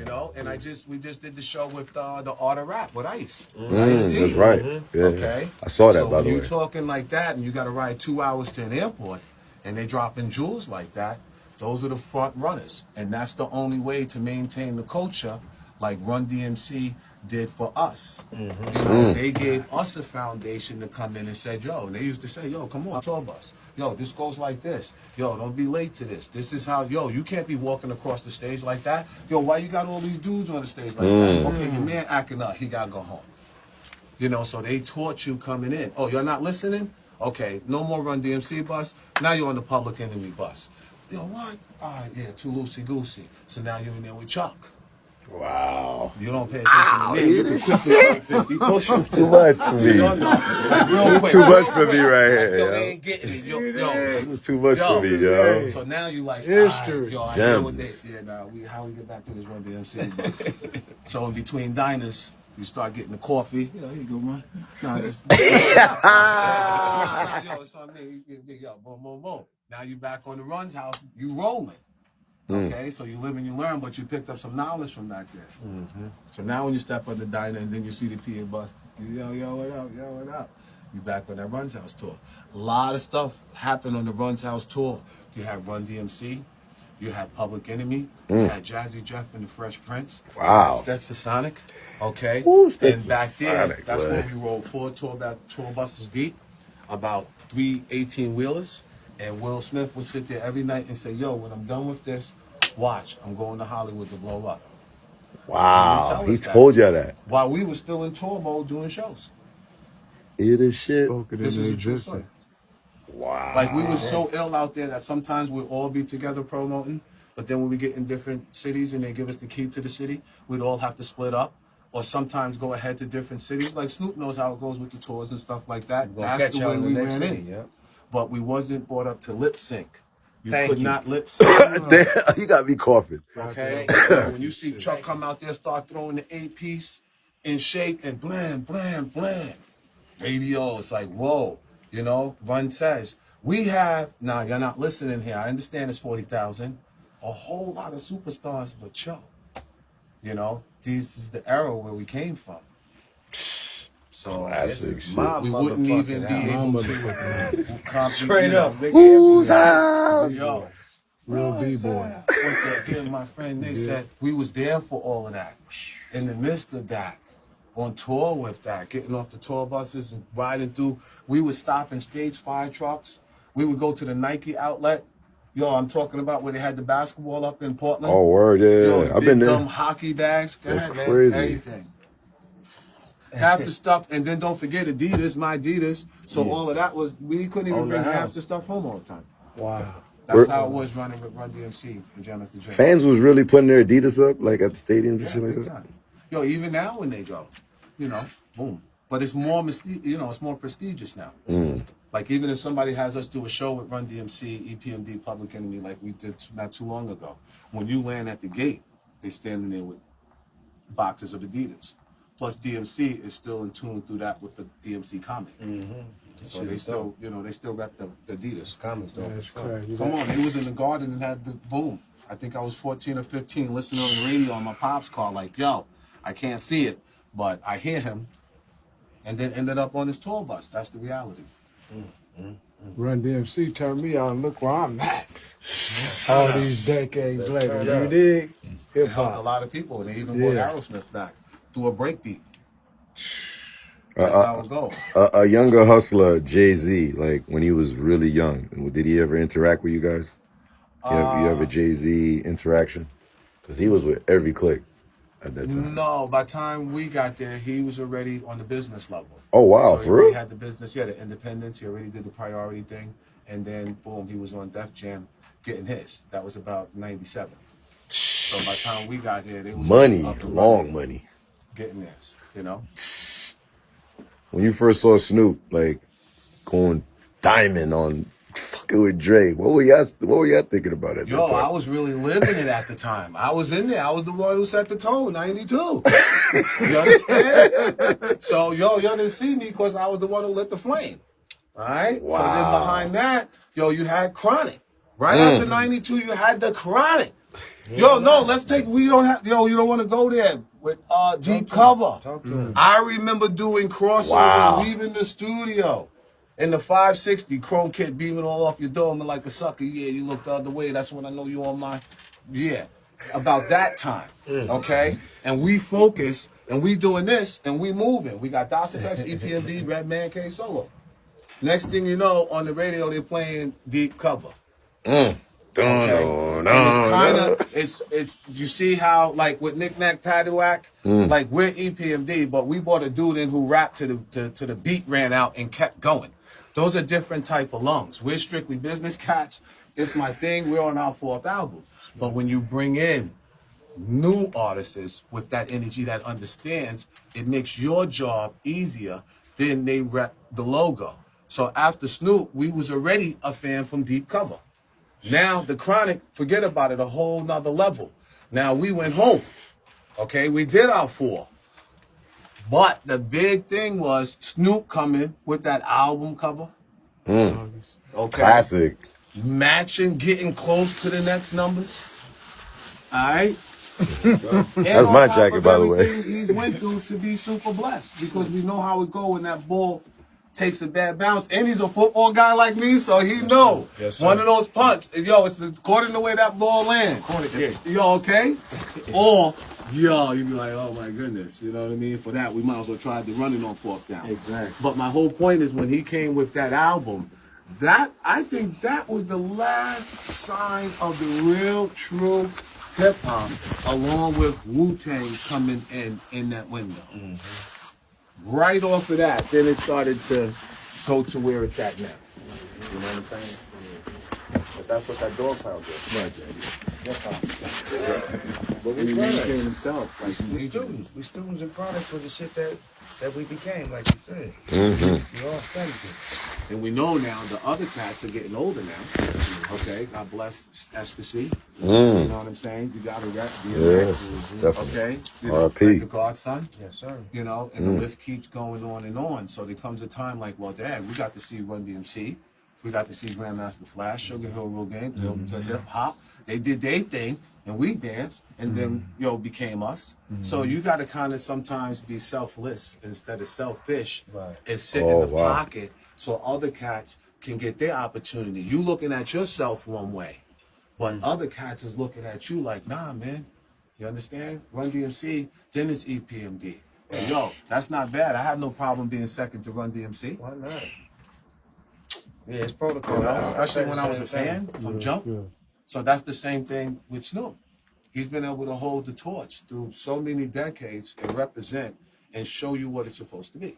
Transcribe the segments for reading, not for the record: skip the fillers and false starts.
You know, and we just did the show with the Art of Rap with Ice. Ice-T. That's right. Yeah. Okay. I saw that, by the way. So you talking like that and you got to ride 2 hours to an airport and they dropping jewels like that, those are the front runners. And that's the only way to maintain the culture like Run DMC did for us. You know, they gave us a foundation to come in and said, yo, and they used to say, yo, come on, tour bus. Yo, this goes like this. Yo, don't be late to this. This is how, yo, you can't be walking across the stage like that. Yo, why you got all these dudes on the stage like that? Okay, your man acting up, he got to go home. You know, so they taught you coming in. Oh, you're not listening? Okay, no more Run DMC bus. Now you're on the Public Enemy bus. Yo, what? All right, yeah, too loosey-goosey. So now you're in there with Chuck. Wow. You don't pay attention to me. You can quickly run 50 push-ups. Too much for me. Real quick. Too much for me right here. Yo, they ain't getting it. Yo, this is too much for me, yo. So now you like, history. Yo, I know what they, yeah, now how we get back to this Run DMC bus. So in between diners, you start getting the coffee. Yo, here you go, man. Nah, just yo, it's on me. Yo, boom, boom, boom. Now you back on the Run's house. You rolling. Okay, so you live and you learn, but you picked up some knowledge from back there. So now when you step on the diner and then you see the PA bus, yo, what up, yo, what up? You back on that Run's House tour. A lot of stuff happened on the Run's House tour. You had Run DMC, you had Public Enemy, you had Jazzy Jeff and the Fresh Prince. Wow. That's the Sonic. Okay, Ooh, and back there, Sonic, that's when we rolled 4 tour buses deep, about 3 18-wheelers. And Will Smith would sit there every night and say, yo, when I'm done with this, watch, I'm going to Hollywood to blow up. Wow, he told you that. While we were still in tour mode doing shows. It is shit. This is a true story. Wow. Like we were so ill out there that sometimes we'd all be together promoting, but then when we get in different cities and they give us the key to the city, we'd all have to split up. Or sometimes go ahead to different cities. Like Snoop knows how it goes with the tours and stuff like that. That's the way we ran in. Yep. But we wasn't brought up to lip sync. You could not lip sync. You got me coughing. Okay. When you see Chuck come out there, start throwing the 8-piece in shape and blam, blam, blam. Radio, it's like, whoa. You know, Run says, we have, now you're not listening here. I understand it's 40,000. A whole lot of superstars, but Chuck. You know, this is the era where we came from. So we wouldn't even be able to straight up. Who's house? Yo, real B-boy. Again, my friend, they said we was there for all of that. In the midst of that, on tour with that, getting off the tour buses and riding through. We would stop in stage fire trucks. We would go to the Nike outlet. Yo, I'm talking about where they had the basketball up in Portland. Oh, word, yeah. Yo, I've been there. Dumb hockey bags. That's crazy. Everything. Half the stuff, and then don't forget Adidas, my Adidas. So all of that was, we couldn't even bring half the stuff home all the time. Wow. That's how it was running with Run DMC and Jam Mr. J. Fans was really putting their Adidas up, like at the stadiums and shit like that. Yo, even now when they go, you know, boom. But it's more, it's more prestigious now. Like even if somebody has us do a show with Run DMC, EPMD, Public Enemy, like we did not too long ago, when you land at the gate, they standing there with boxes of Adidas. Plus DMC is still in tune through that with the DMC comic. So they still, they still rep the Adidas. Comics, though. Come on, they was in the garden and had the boom. I think I was 14 or 15 listening on the radio on my pop's car like, yo, I can't see it, but I hear him. And then ended up on his tour bus. That's the reality. Run DMC turned me on. Look where I'm at. All these decades later. You dig? It helped a lot of people. And they even brought Aerosmith back through a breakbeat. That's how it goes. A younger hustler, Jay-Z, like when he was really young, did he ever interact with you guys? You have a Jay-Z interaction? Because he was with every clique at that time. No, by the time we got there, he was already on the business level. Oh, wow, so for real? He had the business, the independence. He already did the priority thing. And then, boom, he was on Def Jam getting his. That was about 97. So by the time we got here, they was money, long money. Getting theirs, you know? When you first saw Snoop, like, going diamond on fucking with Dre, what were y'all thinking about at that time? I was really living it at the time. I was in there. I was the one who set the tone, 92. You understand? So, y'all didn't see me because I was the one who lit the flame. All right? Wow. So then behind that, you had Chronic. Right after 92, you had the Chronic. Yo, no, let's take. We don't have. Yo, you don't want to go there with deep cover. Talk to him. I remember doing crossover, leaving the studio in the 560. Chrome Kid beaming all off your dome and like a sucker. Yeah, you look the other way. That's when I know you on my. Yeah, about that time. Okay, and we focus and we doing this and we moving. We got Dawson X, EPMD, Red Man K Solo. Next thing you know, on the radio they're playing deep cover. Okay. And it's kind of it's you see how like with Knick Knack Paddywhack, like we're EPMD, but we brought a dude in who rapped to the beat, ran out and kept going. Those are different type of lungs. We're strictly business cats. It's my thing. We're on our 4th album. But when you bring in new artists with that energy that understands, it makes your job easier than they rep the logo. So after Snoop, we was already a fan from deep cover. Now the Chronic, forget about it, a whole nother level. Now we went home, okay? We did our 4. But the big thing was Snoop coming with that album cover. Okay. Classic. Matching, getting close to the next numbers. All right? That's my jacket, by the way. He went through to be super blessed because we know how it go when that ball takes a bad bounce, and he's a football guy like me, so he know one of those punts. Yo, it's according to the way that ball lands. Yo, okay? Or yo, you'd be like, oh my goodness, you know what I mean? For that, we might as well try the running on 4th down. Exactly. But my whole point is when he came with that album, that I think that was the last sign of the real, true hip hop, along with Wu-Tang coming in that window. Right off of that, then it started to go to where it's at now. You know what I'm saying? But that's what that dog pound is. Right, But we maintain himself. Like we students. We students and products for the shit that we became, like you said. We all studied it. And we know now the other cats are getting older now. Okay, God bless Ecstasy. You know what I'm saying? You got to rep DMX. Definitely. Okay? R.I.P. The Godson. Yes, sir. You know, and the list keeps going on and on. So there comes a time like, well, dad, we got to see Run DMC. We got to see Grandmaster Flash, Sugar Hill Real Game, the hip hop. They did their thing, and we danced, and then became us. So you got to kind of sometimes be selfless instead of selfish, and sit in the pocket so other cats can get their opportunity. You looking at yourself one way, but other cats is looking at you like, nah, man. You understand? Run DMC, then it's EPMD. And yo, that's not bad. I have no problem being second to Run DMC. Why not? Yeah, it's protocol. You know, especially when I was a fan from Jump. So that's the same thing with Snoop. He's been able to hold the torch through so many decades and represent and show you what it's supposed to be.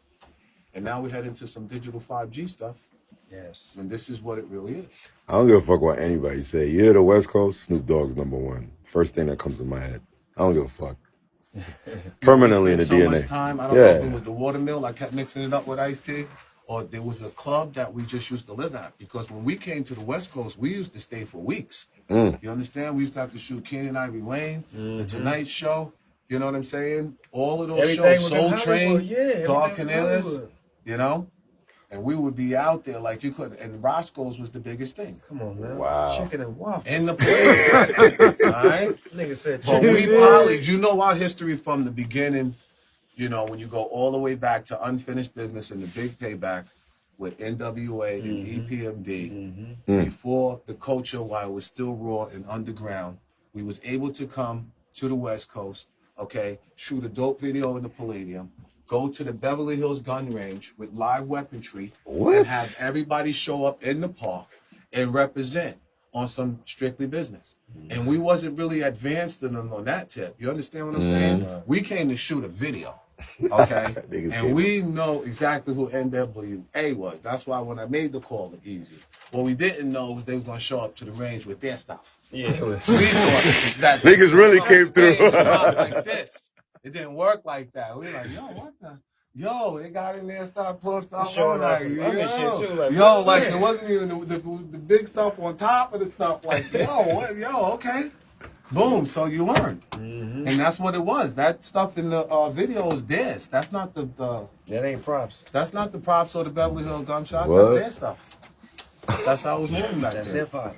And now we head into some digital 5G stuff. Yes. And this is what it really is. I don't give a fuck what anybody say. You're the West Coast, Snoop Dogg's #1. First thing that comes to my head. I don't give a fuck. Permanently in the so DNA. Much time. I don't know if it was the watermill. I kept mixing it up with iced tea. Or there was a club that we just used to live at. Because when we came to the West Coast, we used to stay for weeks. You understand? We used to have to shoot Kenny Ivory Wayne, The Tonight Show. You know what I'm saying? All of those shows. Soul Train, Dog Cornelius. You know? And we would be out there like you couldn't. And Roscoe's was the biggest thing. Come on, man. Wow. Chicken and waffle. In the place. All right? Nigga said But chicken. we polished. You know our history from the beginning. You know, when you go all the way back to Unfinished Business and the Big Payback with NWA and EPMD, before the culture, while it was still raw and underground, we was able to come to the West Coast, okay, shoot a dope video in the Palladium, go to the Beverly Hills gun range with live weaponry, and have everybody show up in the park and represent on some strictly business. And we wasn't really advanced enough on that tip. You understand what I'm saying? We came to shoot a video. Okay, and we know exactly who NWA was. That's why when I made the call, easy. What we didn't know was they were gonna show up to the range with their stuff. Yeah, we thought that niggas really came through. like this. It didn't work like that. We were like, yo, what the? Yo, they got in there and started pulling stuff on like, yo, like it wasn't even the big stuff on top of the stuff. Like, okay. Boom, so you learned. And that's what it was. That stuff in the video is theirs. That's not the that ain't props. That's not the props or the Beverly Hill gunshot. What? That's their stuff. That's how it was moving back That's then. hip hop.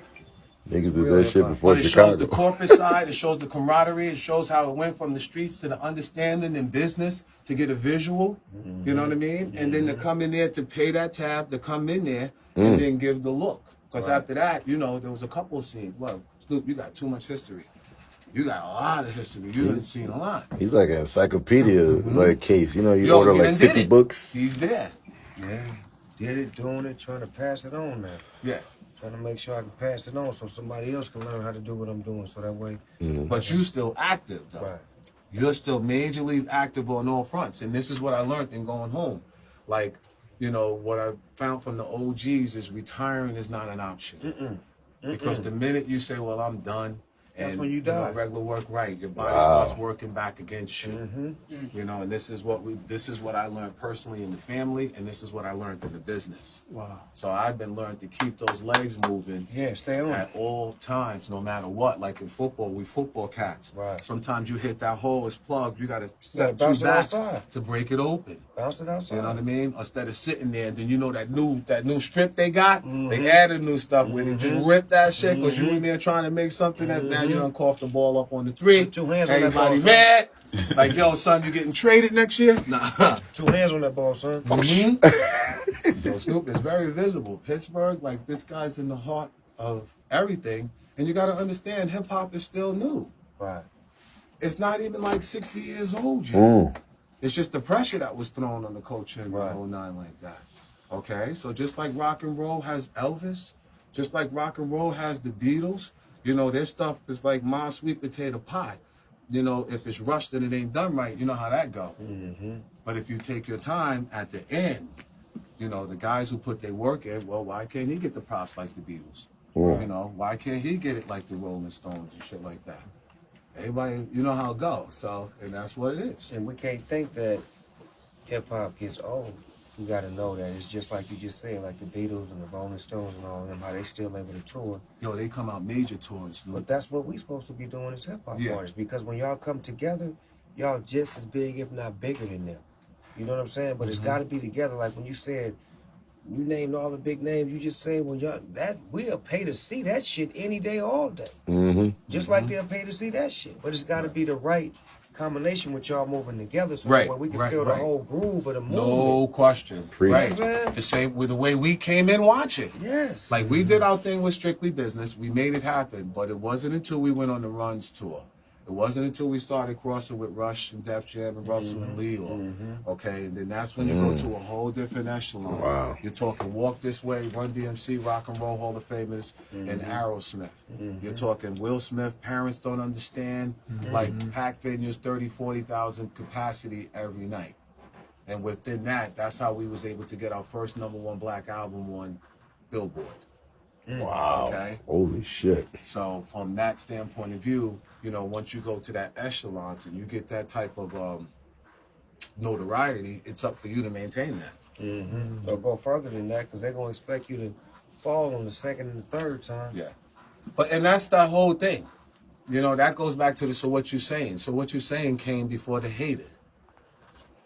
Niggas did real that shit hip-hop. before But it shows the Chicago. corporate side, it shows the camaraderie, it shows how it went from the streets to the understanding in business to get a visual, you know what I mean? And then to come in there to pay that tab, to come in there and then give the look. Because after that, you know, there was a couple of scenes. Well, Snoop, you got too much history. You got a lot of history. You done seen a lot. He's like an encyclopedia like case. You know, you Yo, order he like done did 50 it. books. He's there. Yeah, did it, doing it, trying to pass it on now. Yeah. Trying to make sure I can pass it on so somebody else can learn how to do what I'm doing so that way. But you still active, though. Right. You're still majorly active on all fronts. And this is what I learned in going home. Like, you know, what I found from the OGs is retiring is not an option. Because the minute you say, well, I'm done, That's and when you know, die. regular work, right? Your body starts working back against you. You know, and this is what I learned personally in the family, and this is what I learned in the business. Wow. So I've been learned to keep those legs moving Yeah, stay on at it. all times, no matter what. Like in football, we football cats. Right. Sometimes you hit that hole, it's plugged. You got to gotta step bounce two it backs outside. to break it open. Bounce it outside. You know what I mean? Instead of sitting there, and then you know that new strip they got, they added new stuff with it. Just rip that shit because you in there trying to make something that now you done coughed the ball up on the three. Put 2 hands on that Everybody ball, mad. Like, yo, son, you getting traded next year? Nah. 2 hands on that ball, son. So Snoop is very visible. Pittsburgh, like this guy's in the heart of everything. And you got to understand, hip hop is still new. Right. It's not even like 60 years old yet. It's just the pressure that was thrown on the culture in Right. 09 like that. Okay, so just like rock and roll has Elvis, just like rock and roll has the Beatles, you know, their stuff is like my sweet potato pie. You know, if it's rushed and it ain't done right, you know how that go. But if you take your time at the end, you know, the guys who put their work in, well, why can't he get the props like the Beatles? You know, why can't he get it like the Rolling Stones and shit like that? Everybody, you know how it goes. So, and that's what it is. And we can't think that hip hop gets old. You got to know that it's just like you just said, like the Beatles and the Rolling Stones and all of them, how they still able to tour. Yo, they come out major tours, But Snoop. that's what we supposed to be doing as hip hop Yeah. artists, because when y'all come together, y'all just as big, if not bigger than them. You know what I'm saying? But it's got to be together. Like when you said, you named all the big names, you just said, well, y'all, that we'll pay to see that shit any day, all day. Just like they'll pay to see that shit. But it's got to be the right combination with y'all moving together, so Right, that way we can right, feel right. the whole groove of the movement. No question. Preach. Right. You know what I'm saying? The same with the way we came in watching. Yes. Like we did our thing with Strictly Business. We made it happen, but it wasn't until we went on the Runs tour. It wasn't until we started crossing with Rush and Def Jam and Russell and Leo. Okay, and then that's when you go to a whole different echelon. Wow. You're talking Walk This Way, Run DMC, Rock and Roll Hall of Famers, and Aerosmith. You're talking Will Smith, Parents Don't Understand, like packed venues, 30, 40,000 capacity every night. And within that, that's how we was able to get our first #1 black album on Billboard. Wow. Okay. Holy shit. So from that standpoint of view, you know, once you go to that echelon and you get that type of notoriety, it's up for you to maintain that. Or go further than that, because they're going to expect you to fall on the second and the third time. Yeah. And that's the whole thing. You know, that goes back to so what you're saying. So what you're saying came before the hated.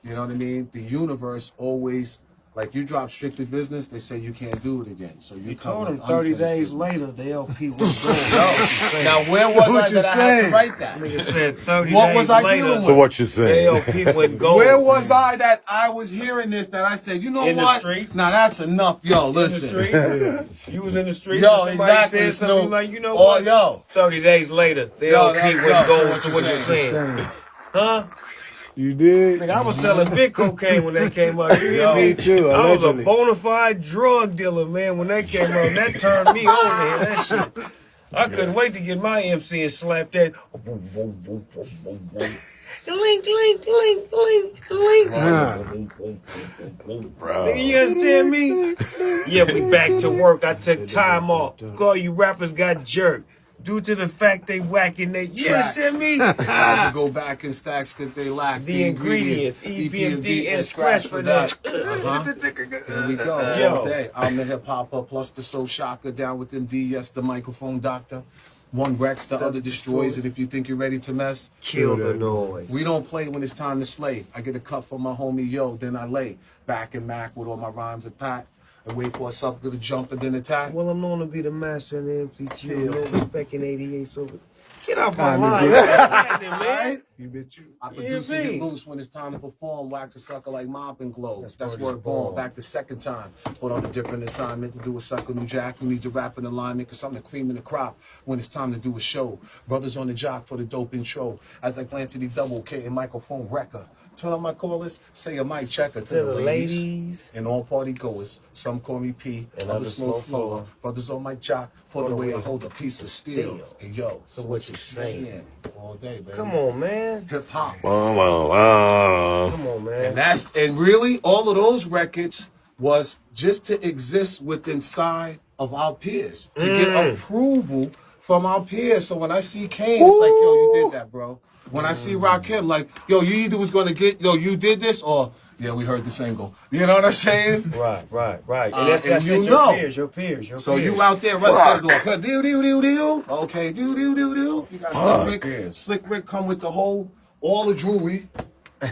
You know what I mean? The universe always, like you drop Strictly Business, they say you can't do it again. So you come Told them with 30 unfinished days business. later, the LP was going. Now where was I that I had to write that? Nigga said 30 What days was I later, dealing with? So what you the saying? LP went gold. Where was I that I was hearing this that I said, you know In the what? streets? Now that's enough. Yo, In the listen. streets? You was in the streets. Yo, and somebody exactly, said something Snoop. like, you know Oh, what? yo. 30 days later, the Yo, LP that- went yo, so gold. what So you what you saying? saying? Huh? You did? Nigga, I was selling big cocaine when that came out. You hear Yo, me? me too, I was a allegedly. bona fide drug dealer, man, when that came out. That turned me on to hear that shit. I couldn't wait to get my MC and slap that. Link, link, link, link, link. Nigga, you understand me? Yeah, we back to work. I took time off. All you rappers got jerked. Due to the fact they whacking they, you Tracks. understand me? Had to go back in stacks because they lack The ingredients, EPMD, and scratch for that. Here we go. Yo. All day. I'm the hip hopper plus the soul shocker down with them D. Yes, the microphone doctor. One wrecks, the other destroys it. If you think you're ready to mess, Kill the noise. we don't play when it's time to slay. I get a cut from my homie, yo, then I lay back and Mac with all my rhymes at Pat. and wait for a sucker to jump and then attack. Well, I'm known to be the master in the MCT. No respect in 88, so get off my Time to line. get- What's happening, man? You bet you. I Yeah, produce and get me. loose when it's time to perform. Wax a sucker like Mop and Glow. That's word where is it's born. born. Back the second time. Put on a different assignment to do a sucker new jack who needs a rap in alignment. Cause I'm the cream in the crop when it's time to do a show. Brothers on the jock for the dope intro. As I glance at the double K and microphone wrecker. Turn on my callers, say a mic checker to the ladies. And all party goers. Some call me P, And others slow slow flower. flower. Brothers on my jock for the way I hold a piece of steel. Steel. And yo, So what you saying? All day, baby. Come on, man. Hip hop. Wow, wow, wow. Come on, man. And really all of those records was just to exist within side of our peers, to get approval from our peers. So when I see Kane, it's like, yo, you did that, bro. When I see Rakim, like, yo, you either was gonna get, yo, you did this, or yeah, we heard the single. You know what I'm saying? Right. And And that's you your know. peers, your peers. So you out there running do do. Okay, do. You got Slick Rick come with the whole, all the jewelry. You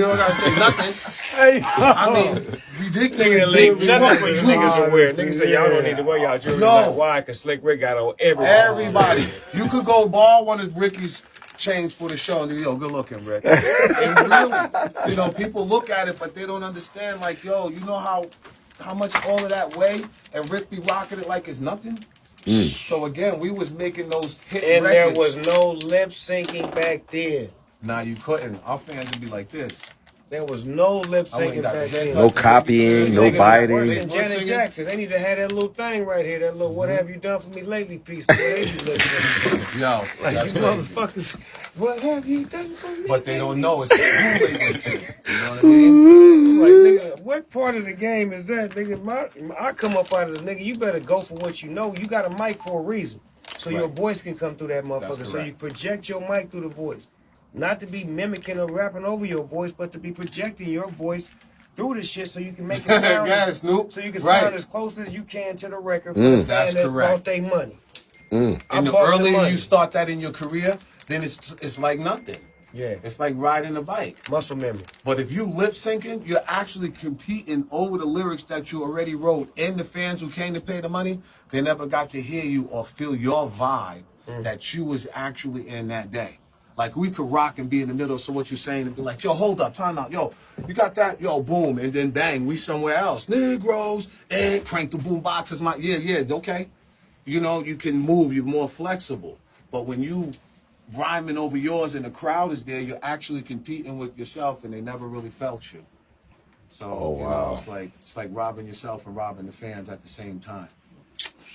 don't gotta say nothing. Hey, I mean, ridiculous. Nigga, big nothing for you jewelry. niggas to wear. Niggas say y'all don't need to wear y'all jewelry. No. Like, why? Because Slick Rick got on Everybody. You could go borrow one of Ricky's chains for the show and yo, good looking, Rick. And really, you know, people look at it, but they don't understand, like, yo, you know how much all of that weigh? And Rick be rocking it like it's nothing? So again, we was making those hit And records. there was no lip syncing back then. Nah, you couldn't. Our fans would be like this. There was no lip I went syncing and got the back then. haircut. No copying, no Niggas got worse biting. than Janet Singing. Jackson. They need to have that little thing right here. That little "What have you done for me lately" piece. The way they be looking at me. Yo, Like, that's you crazy. motherfuckers, what have you done for me? But they don't know it's you they went to. You know what I mean? Like, nigga, what part of the game is that, nigga? I come up out of the nigga. You better go for what you know. You got a mic for a reason, so your Right. voice can come through that motherfucker. That's So you correct. project your mic through the voice, not to be mimicking or rapping over your voice, but to be projecting your voice through the shit, so you can make it sound. Yeah, Snoop. So you can Right. sound as close as you can to the record for the That's fan that correct. bought their money. And the bought the earlier money. you start that in your career, then it's like nothing. Yeah, It's like riding a bike. muscle memory. But if you lip syncing, you're actually competing over the lyrics that you already wrote. And the fans who came to pay the money, they never got to hear you or feel your vibe that you was actually in that day. Like, we could rock and be in the middle, so what you're saying, and be like, yo, hold up, time out, yo, you got that? Yo, boom, and then bang, we somewhere else. Negroes, and crank the boom boxes, yeah, okay. You know, you can move, you're more flexible. But when you rhyming over yours and the crowd is there, you're actually competing with yourself, and they never really felt you. So, you know, it's like robbing yourself and robbing the fans at the same time.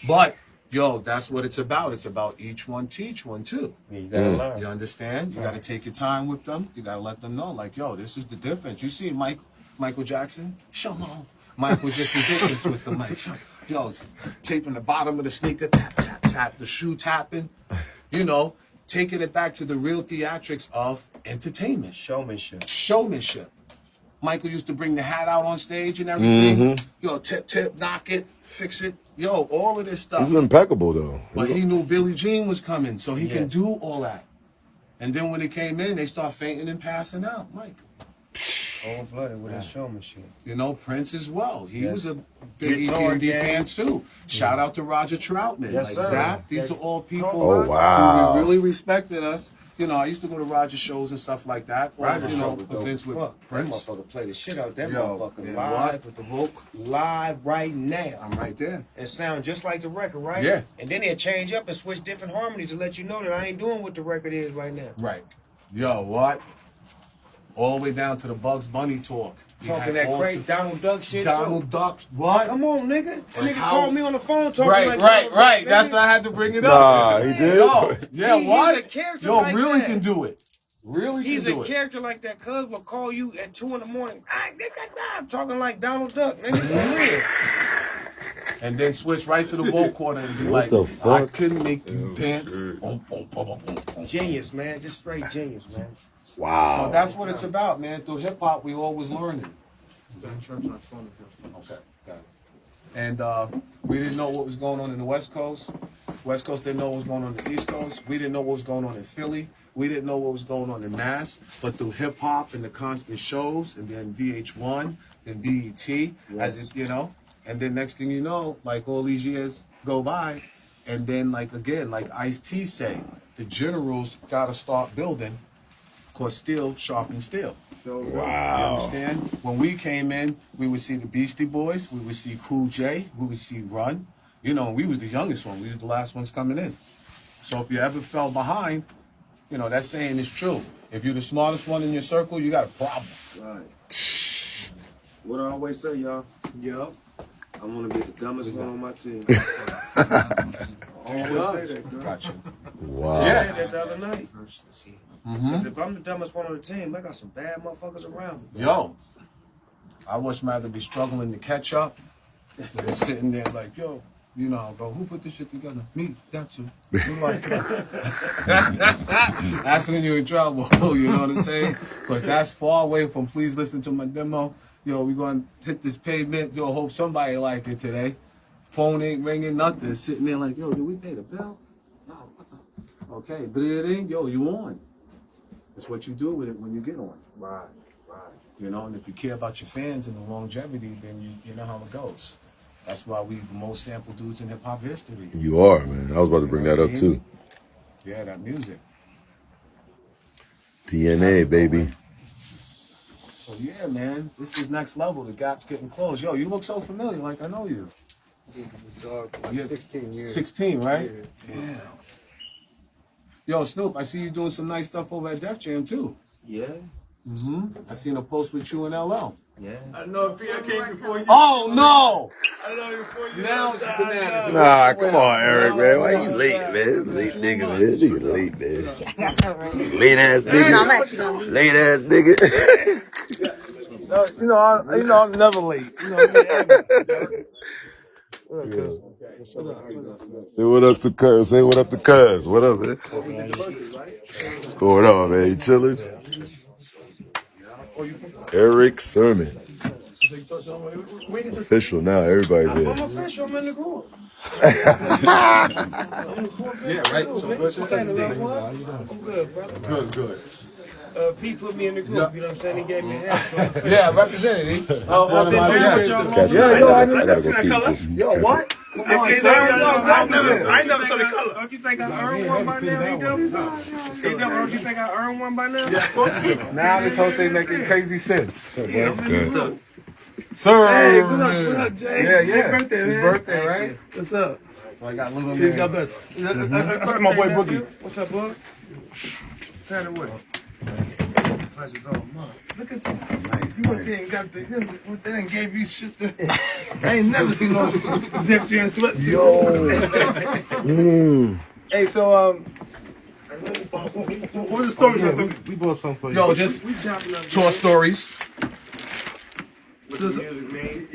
But, yo, that's what it's about. It's about each one teach one too. Yeah, you gotta learn. You understand? You got to take your time with them. You got to let them know, like, yo, this is the difference. You see Michael Jackson? Show on. Michael just ridiculous with the mic. Yo, taping the bottom of the sneaker, tap, tap, tap, the shoe tapping. You know, taking it back to the real theatrics of entertainment. Showmanship. Michael used to bring the hat out on stage and everything. Yo, tip, knock it, fix it. Yo, all of this stuff. This is impeccable though. But he knew Billie Jean was coming, so he can do all that. And then when it came in, they start fainting and passing out. Michael. Cold-blooded with his showmanship. You know, Prince as well. He Yes. was a big Guitar EPMD gang. fan too. Shout out to Roger Troutman. Yes, like sir. Zap. These Yes. are all people Oh, wow. who really respected us. You know, I used to go to Roger shows and stuff like that. Or, Roger you know, show was dope events as with fuck. That Prince. motherfucker play the shit out that Yo, motherfucker and live. what? With the vocal. Live right now. I'm right there. And sound just like the record, right? Yeah. And then they'll change up and switch different harmonies to let you know that I ain't doing what the record is right now. Right. Yo, what? All the way down to the Bugs Bunny talk. He Talking had that all great Donald Duck shit Donald too. Duck. What? Come on, nigga. Nigga how- called me on the phone talking Right, like right, Donald right. Duck, That's nigga. why I had to bring it Nah, up. he did. Yo, yeah, He's what? a character Yo, like really that. can do it. Really He's can a do it. character like that. Cuz will call you at 2 in the morning. I'm talking like Donald Duck, nigga. For real. And then switch right to the vocoder and be like, the I fuck? couldn't make you dance. Genius, man. Just straight genius, man. Wow. So that's what it's about, man. Through hip hop, we always learning. Okay, got it. And we didn't know what was going on in the West Coast. West Coast didn't know what was going on in the East Coast. We didn't know what was going on in Philly. We didn't know what was going on in Mass. But through hip hop and the constant shows, and then VH1, then BET, as it, you know, And then next thing you know, like all these years go by, and then like again, like Ice-T say, the generals gotta start building, cause steel sharpens steel. You Wow. understand? When we came in, we would see the Beastie Boys, we would see Cool J, we would see Run. You know, we was the youngest one, we was the last ones coming in. So if you ever fell behind, you know, that saying is true. If you're the smartest one in your circle, you got a problem. Right. What I always say, y'all. Yup. I want to be the dumbest one on my team. I always say that, girl. Gotcha. Wow. I said that the other night. Mm-hmm. 'Cause if I'm the dumbest one on the team, I got some bad motherfuckers around me. Yo, I much rather be struggling to catch up than be sitting there like, yo, you know, I'll go, who put this shit together? Me, that's who. You like that? That's when you're in trouble, you know what I'm saying? Because that's far away from please listen to my demo. Yo, we going to hit this pavement. Yo, hope somebody liked it today. Phone ain't ringing, nothing. Sitting there like, yo, did we pay the bill? No. Okay, ding, yo, you on. It's what you do with it when you get on. Right. You know, and if you care about your fans and the longevity, then you know how it goes. That's why we the most sampled dudes in hip hop history. You are, man. I was about to bring that up too. Yeah, that music. DNA, baby. So yeah, man, this is next level. The gap's getting close. Yo, you look so familiar, like I know you. Dog, like Yeah. 16 years. 16, right? Yeah. Yeah. Yo, Snoop, I see you doing some nice stuff over at Def Jam too. Yeah. I seen a post with you and LL. Yeah. I know if I came before you. Oh no! I know before you. Now it's bananas. Nah, come on, Eric, man. Why you late, man? Late nigga, man. Nigga late, man. Late ass nigga. Late ass nigga. You know, I'm never late. You know what I mean? Say what up to Cuz. Say what up to Cuz. What up, man? What's going on, man? You chilling? Eric Sermon. Official now. Everybody's I'm here. official. I'm in the group. Yeah, right. So what's your second thing? I'm good, brother. Good. Pete put me in the group. You know what I'm saying? He gave me a hat. So Yeah, representative. One of my guys. Catch Yeah, it. yo, I gotta go peep this. Yo, what? Come on, Hey, sir. I ain't never saw the color. Don't you think I earned one by now, E-Jump? Don't you think I earned one by now? Now this whole thing making crazy sense. Yeah, I'm in this up. Sir. Hey, what up, Jay? Yeah. His birthday, His man. birthday, right? What's up? So I got little Peace, man. God bless. That's my boy Boogie. What's up, bud? Turn away. Pleasure, bro. Look at that. Nice, You went there and got the, they done gave you shit. I ain't never seen no Def Jam sweatsuit. Mm. Hey, so, what's the story? Yeah, we bought some for you. Yo, just We chopping up. tour stories. Just,